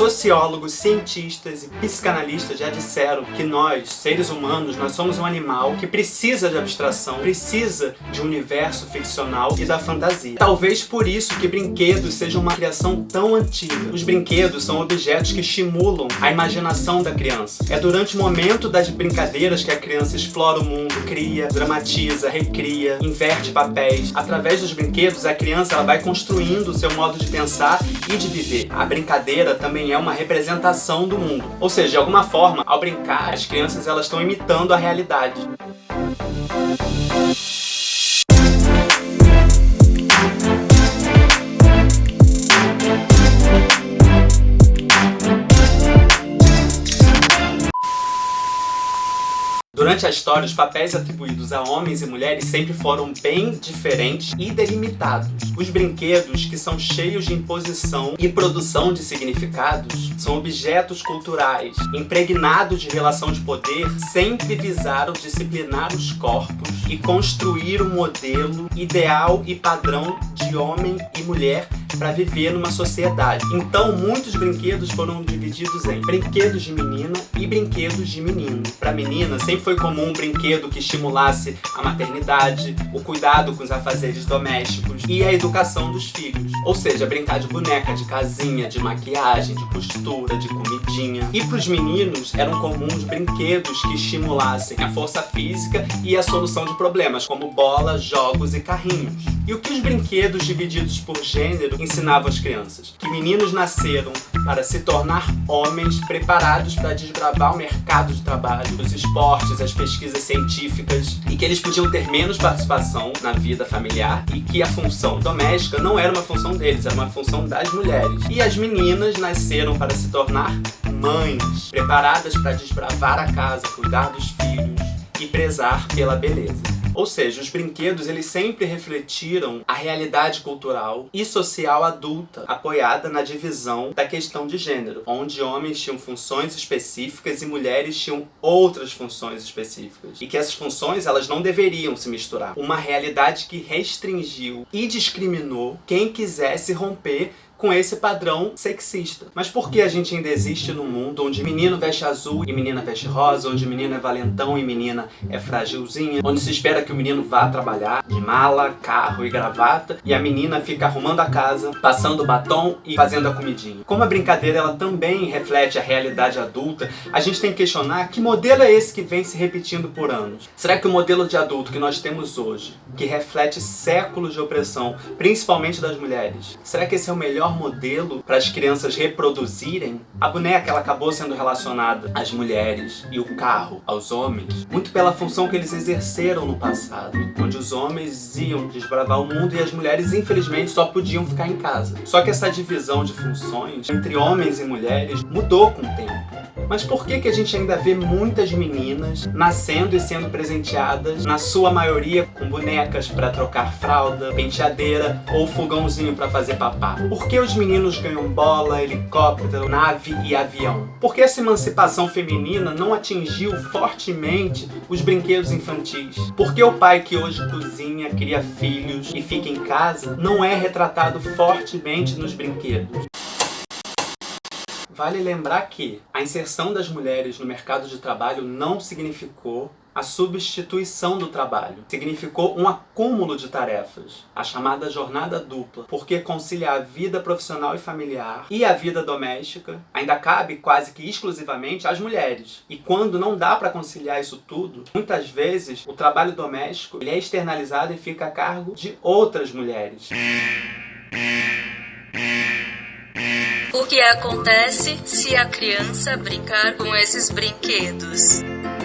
Sociólogos, cientistas e psicanalistas já disseram que nós, seres humanos, nós somos um animal que precisa de abstração, precisa de um universo ficcional e da fantasia. Talvez por isso que brinquedos sejam uma criação tão antiga. Os brinquedos são objetos que estimulam a imaginação da criança. É durante o momento das brincadeiras que a criança explora o mundo, cria, dramatiza, recria, inverte papéis. Através dos brinquedos, a criança ela vai construindo o seu modo de pensar e de viver. A brincadeira também é uma representação do mundo. Ou seja, de alguma forma, ao brincar, as crianças elas estão imitando a realidade. Durante a história, os papéis atribuídos a homens e mulheres sempre foram bem diferentes e delimitados. Os brinquedos, que são cheios de imposição e produção de significados, são objetos culturais impregnados de relação de poder, sempre visaram disciplinar os corpos e construir um modelo ideal e padrão de homem e mulher para viver numa sociedade. Então, muitos brinquedos foram divididos em brinquedos de menina e brinquedos de menino. Para menina, sempre foi comum um brinquedo que estimulasse a maternidade, o cuidado com os afazeres domésticos e a educação dos filhos. Ou seja, brincar de boneca, de casinha, de maquiagem, de costura, de comidinha. E para os meninos, eram comuns brinquedos que estimulassem a força física e a solução de problemas, como bolas, jogos e carrinhos. E o que os brinquedos divididos por gênero ensinavam às crianças? Que meninos nasceram para se tornar homens preparados para desbravar o mercado de trabalho, os esportes, as pesquisas científicas, e que eles podiam ter menos participação na vida familiar e que a função doméstica não era uma função deles, era uma função das mulheres. E as meninas nasceram para se tornar mães, preparadas para desbravar a casa, cuidar dos filhos e prezar pela beleza. Ou seja, os brinquedos eles sempre refletiram a realidade cultural e social adulta, apoiada na divisão da questão de gênero, onde homens tinham funções específicas e mulheres tinham outras funções específicas. E que essas funções elas não deveriam se misturar. Uma realidade que restringiu e discriminou quem quisesse romper com esse padrão sexista. Mas por que a gente ainda existe num mundo onde menino veste azul e menina veste rosa, onde menino é valentão e menina é fragilzinha, onde se espera que o menino vá trabalhar de mala, carro e gravata e a menina fica arrumando a casa, passando batom e fazendo a comidinha? Como a brincadeira ela também reflete a realidade adulta, a gente tem que questionar que modelo é esse que vem se repetindo por anos. Será que o modelo de adulto que nós temos hoje, que reflete séculos de opressão, principalmente das mulheres, será que esse é o melhor modelo para as crianças reproduzirem? A boneca ela acabou sendo relacionada às mulheres e o carro aos homens, muito pela função que eles exerceram no passado, onde os homens iam desbravar o mundo e as mulheres infelizmente só podiam ficar em casa. Só que essa divisão de funções entre homens e mulheres mudou com o tempo. Mas por que a gente ainda vê muitas meninas nascendo e sendo presenteadas, na sua maioria com bonecas para trocar fralda, penteadeira ou fogãozinho para fazer papá? Por que os meninos ganham bola, helicóptero, nave e avião? Por que essa emancipação feminina não atingiu fortemente os brinquedos infantis? Por que o pai que hoje cozinha, cria filhos e fica em casa não é retratado fortemente nos brinquedos? Vale lembrar que a inserção das mulheres no mercado de trabalho não significou a substituição do trabalho. Significou um acúmulo de tarefas, a chamada jornada dupla, porque conciliar a vida profissional e familiar e a vida doméstica ainda cabe quase que exclusivamente às mulheres. E quando não dá para conciliar isso tudo, muitas vezes o trabalho doméstico ele é externalizado e fica a cargo de outras mulheres. O que acontece se a criança brincar com esses brinquedos?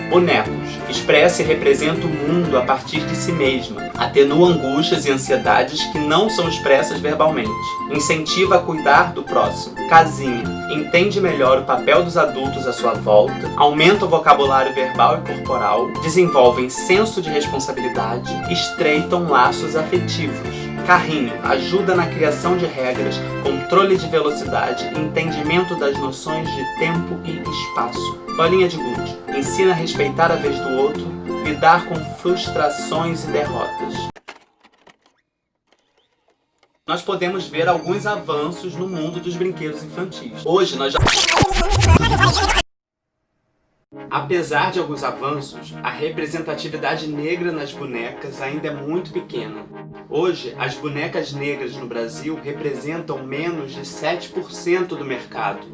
Bonecos. Expressa e representa o mundo a partir de si mesma. Atenua angústias e ansiedades que não são expressas verbalmente. Incentiva a cuidar do próximo. Casinha. Entende melhor o papel dos adultos à sua volta. Aumenta o vocabulário verbal e corporal. Desenvolvem senso de responsabilidade. Estreitam laços afetivos. Carrinho. Ajuda na criação de regras, controle de velocidade, entendimento das noções de tempo e espaço. Bolinha de gude. Ensina a respeitar a vez do outro, lidar com frustrações e derrotas. nós podemos ver alguns avanços no mundo dos brinquedos infantis. Hoje nós já... Apesar de alguns avanços, a representatividade negra nas bonecas ainda é muito pequena. Hoje, as bonecas negras no Brasil representam menos de 7% do mercado.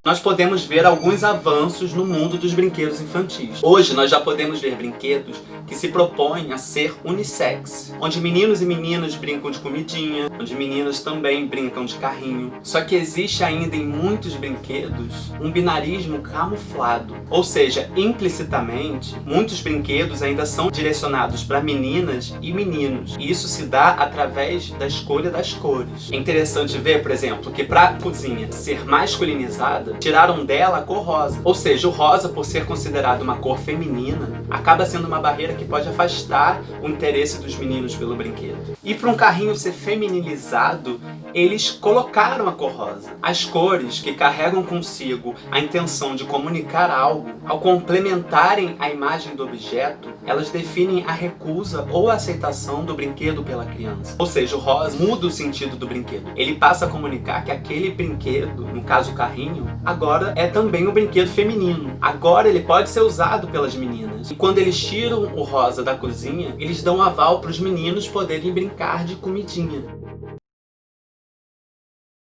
Nós podemos ver alguns avanços no mundo dos brinquedos infantis. Hoje nós já podemos ver brinquedos que se propõem a ser unissex, onde meninos e meninas brincam de comidinha, onde meninas também brincam de carrinho. Só que existe ainda em muitos brinquedos um binarismo camuflado, ou seja, implicitamente, muitos brinquedos ainda são direcionados para meninas e meninos, e isso se dá através da escolha das cores. É interessante ver, por exemplo, que para a cozinha ser masculinizada, tiraram dela a cor rosa. Ou seja, o rosa, por ser considerado uma cor feminina, acaba sendo uma barreira que pode afastar o interesse dos meninos pelo brinquedo. E para um carrinho ser feminilizado, eles colocaram a cor rosa. As cores que carregam consigo a intenção de comunicar algo, ao complementarem a imagem do objeto, elas definem a recusa ou a aceitação do brinquedo pela criança. Ou seja, o rosa muda o sentido do brinquedo. Ele passa a comunicar que aquele brinquedo, no caso o carrinho, agora é também um brinquedo feminino. Agora ele pode ser usado pelas meninas. E quando eles tiram o rosa da cozinha, eles dão um aval para os meninos poderem brincar de comidinha.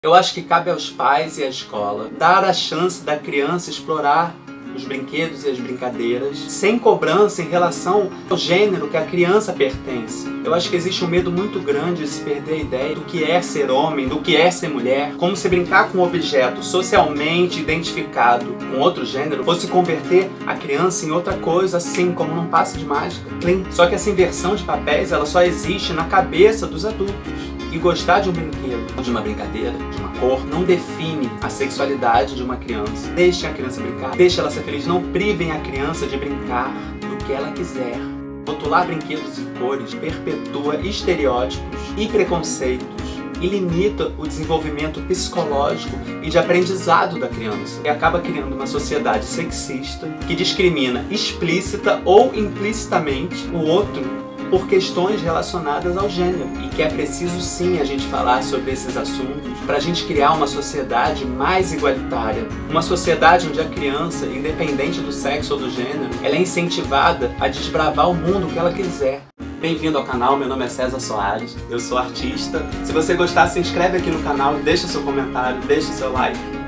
Eu acho que cabe aos pais e à escola dar a chance da criança explorar os brinquedos e as brincadeiras sem cobrança em relação ao gênero que a criança pertence. Eu acho que existe um medo muito grande de se perder a ideia do que é ser homem, do que é ser mulher, como se brincar com um objeto socialmente identificado com outro gênero fosse converter a criança em outra coisa, assim como num passe de mágica. Só que essa inversão de papéis, ela só existe na cabeça dos adultos. E gostar de um brinquedo, de uma brincadeira, de uma cor, não define a sexualidade de uma criança. Deixem a criança brincar, deixem ela ser feliz, não privem a criança de brincar do que ela quiser. Rotular brinquedos e cores perpetua estereótipos e preconceitos e limita o desenvolvimento psicológico e de aprendizado da criança. E acaba criando uma sociedade sexista que discrimina explícita ou implicitamente o outro por questões relacionadas ao gênero, e que é preciso sim a gente falar sobre esses assuntos para a gente criar uma sociedade mais igualitária, uma sociedade onde a criança, independente do sexo ou do gênero, ela é incentivada a desbravar o mundo que ela quiser. Bem-vindo ao canal, meu nome é César Soares, eu sou artista. Se você gostar, se inscreve aqui no canal, deixa seu comentário, deixa seu like.